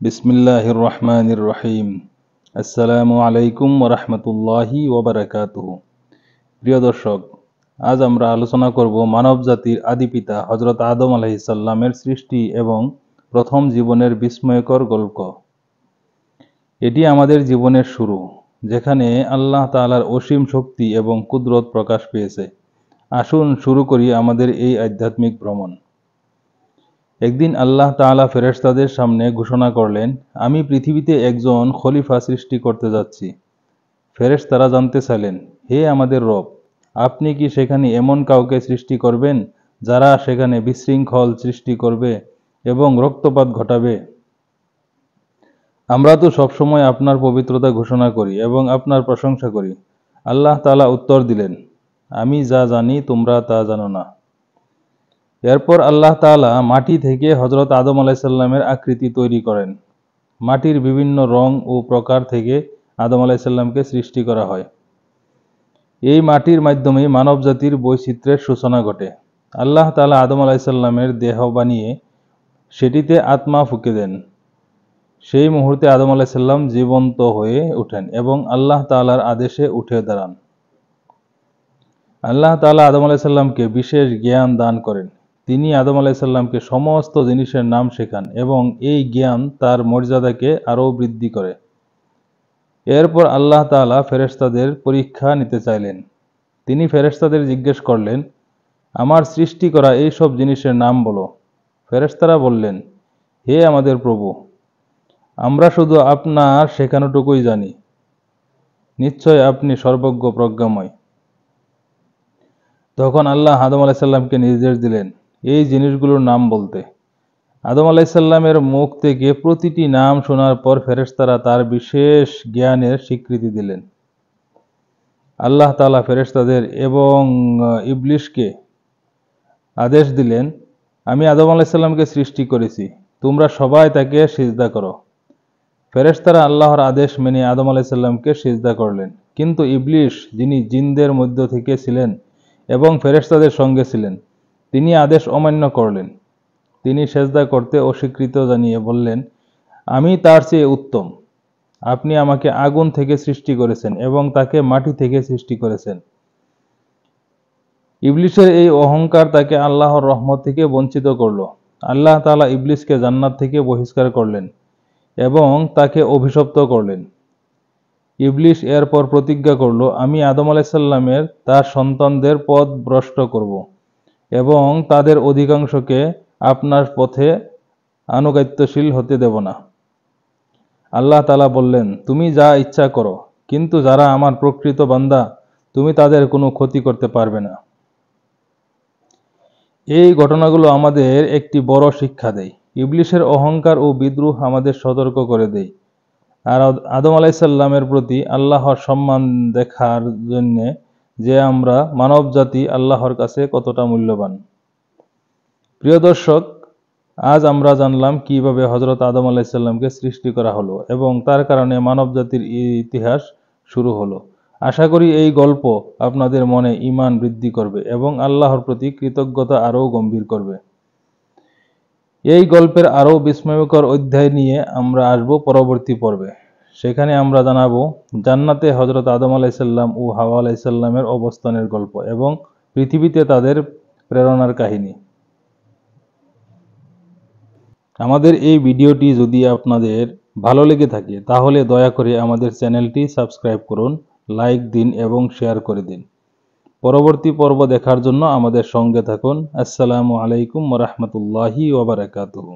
বিসমিল্লাহির রহমানির রহিম। আসসালামু আলাইকুম ওরহমতুল্লাহি ওবারাকাতুহু। প্রিয় দর্শক, আজ আমরা আলোচনা করব মানব জাতির আদিপিতা হজরত আদম আলাইহিসসালামের সৃষ্টি এবং প্রথম জীবনের বিস্ময়কর গল্প। এটি আমাদের জীবনের শুরু, যেখানে আল্লাহ তাআলার অসীম শক্তি এবং কুদরত প্রকাশ পেয়েছে। আসুন শুরু করি আমাদের এই আধ্যাত্মিক ভ্রমণ। একদিন আল্লাহ তাআলা ফেরেশতাদের সামনে ঘোষণা করলেন, আমি পৃথিবীতে একজন খলিফা সৃষ্টি করতে যাচ্ছি। ফেরেশতারা জানতে চাইলেন, হে আমাদের রব, আপনি কি সেখানে এমন কাউকে সৃষ্টি করবেন যারা সেখানে বিশৃঙ্খল সৃষ্টি করবে এবং রক্তপাত ঘটাবে? আমরা তো সবসময় আপনার পবিত্রতা ঘোষণা করি এবং আপনার প্রশংসা করি। আল্লাহ তাআলা উত্তর দিলেন, আমি যা জানি তোমরা তা জানো না। এরপর আল্লাহ তাআলা মাটি থেকে হজরত আদম আলাইহিসসালামের আকৃতি তৈরি করেন। মাটির বিভিন্ন রং ও প্রকার থেকে আদম আলাইহিসসালামকে সৃষ্টি করা হয়। এই মাটির মাধ্যমে মানবজাতির বৈচিত্র্যের সূচনা ঘটে। আল্লাহ তাআলা আদম আলাইহিসসালামের দেহ বানিয়ে সেটিতে আত্মা ফুঁকে দেন। সেই মুহূর্তে আদম আলাইহিসসালাম জীবন্ত হয়ে ওঠেন এবং আল্লাহ তাআলার আদেশে উঠে দাঁড়ান। আল্লাহ তাআলা আদম আলাইহিসসালামকে বিশেষ জ্ঞান দান করেন। তিনি আদম আলাইহিসসালামকে সমস্ত জিনিসের নাম শেখান এবং এই জ্ঞান তার মর্যাদাকে আরও বৃদ্ধি করে। এরপর আল্লাহ তাআলা ফেরেশতাদের পরীক্ষা নিতে চাইলেন। তিনি ফেরেশতাদের জিজ্ঞেস করলেন, আমার সৃষ্টি করা এই সব জিনিসের নাম বলো। ফেরেশতারা বললেন, হে আমাদের প্রভু, আমরা শুধু আপনার শেখানোটুকুই জানি। নিশ্চয় আপনি সর্বজ্ঞ প্রজ্ঞাময়। তখন আল্লাহ আদম আলাইহিসসালামকে নির্দেশ দিলেন এই জিনিসগুলোর নাম বলতে। আদম আলাইহিসসালামের মুখ থেকে প্রতিটি নাম শোনার পর ফেরেশতারা তার বিশেষ জ্ঞানের স্বীকৃতি দিলেন। আল্লাহ তাআলা ফেরেশতাদের এবং ইবলিসকে আদেশ দিলেন, আমি আদম আলাইহিসসালামকে সৃষ্টি করেছি, তোমরা সবাই তাকে সিজদা করো। ফেরেশতারা আল্লাহর আদেশ মেনে আদম আলাইহিসসালামকে সিজদা করলেন, কিন্তু ইবলিস, যিনি জিনদের মধ্য থেকে ছিলেন এবং ফেরেশতাদের সঙ্গে ছিলেন, তিনি আদেশ অমান্য করলেন। তিনি সেজদা করতে অস্বীকৃত জানিয়ে বললেন, আমি তার চেয়ে উত্তম। আপনি আমাকে আগুন থেকে সৃষ্টি করেছেন এবং তাকে মাটি থেকে সৃষ্টি করেছেন। ইবলিসের এই অহংকার তাকে আল্লাহর রহমত থেকে বঞ্চিত করল। আল্লাহ তাআলা ইবলিসকে জান্নাত থেকে বহিষ্কার করলেন এবং তাকে অভিশপ্ত করলেন। ইবলিস এরপর প্রতিজ্ঞা করল, আমি আদম আলাইহিসসালামের তার সন্তানদের পথ ভ্রষ্ট করব এবং তাদের অধিকাংশকে আপনার পথে আনুগত্যশীল হতে দেব না। আল্লাহ তাআলা বললেন, তুমি যা ইচ্ছা করো, কিন্তু যারা আমার প্রকৃত বান্দা, তুমি তাদের কোনো ক্ষতি করতে পারবে না। এই ঘটনাগুলো আমাদের একটি বড় শিক্ষা দেয়। ইবলিসের অহংকার ও বিদ্রোহ আমাদের সতর্ক করে দেয়, আর আদম আলাইহিসসালামের প্রতি আল্লাহর সম্মান দেখার জন্য যে আমরা মানব জাতি আল্লাহর কাছে কতটা মূল্যবান। প্রিয় দর্শক, আজ আমরা জানলাম কিভাবে হজরত আদম আলাইহিসসালামকে সৃষ্টি করা হলো এবং তার কারণে মানব জাতির ইতিহাস শুরু হলো। আশা করি এই গল্প আপনাদের মনে ঈমান বৃদ্ধি করবে এবং আল্লাহর প্রতি কৃতজ্ঞতা আরও গম্ভীর করবে। এই গল্পের আরও বিস্ময়কর অধ্যায় নিয়ে আমরা আসব পরবর্তী পর্বে। সেখানে আমরা জানাবো জান্নাতে হজরত আদম আলাইহিসসালাম ও হাওয়া আলাইহিসসালামের অবস্থানের গল্প এবং পৃথিবীতে তাদের প্রেরণার কাহিনী। আমাদের এই ভিডিওটি যদি আপনাদের ভালো লেগে থাকে তাহলে দয়া করে আমাদের চ্যানেলটি সাবস্ক্রাইব করুন, লাইক দিন এবং শেয়ার করে দিন। পরবর্তী পর্ব দেখার জন্য আমাদের সঙ্গে থাকুন। আসসালামু আলাইকুম ওয়া রাহমাতুল্লাহি ওয়া বারাকাতুহু।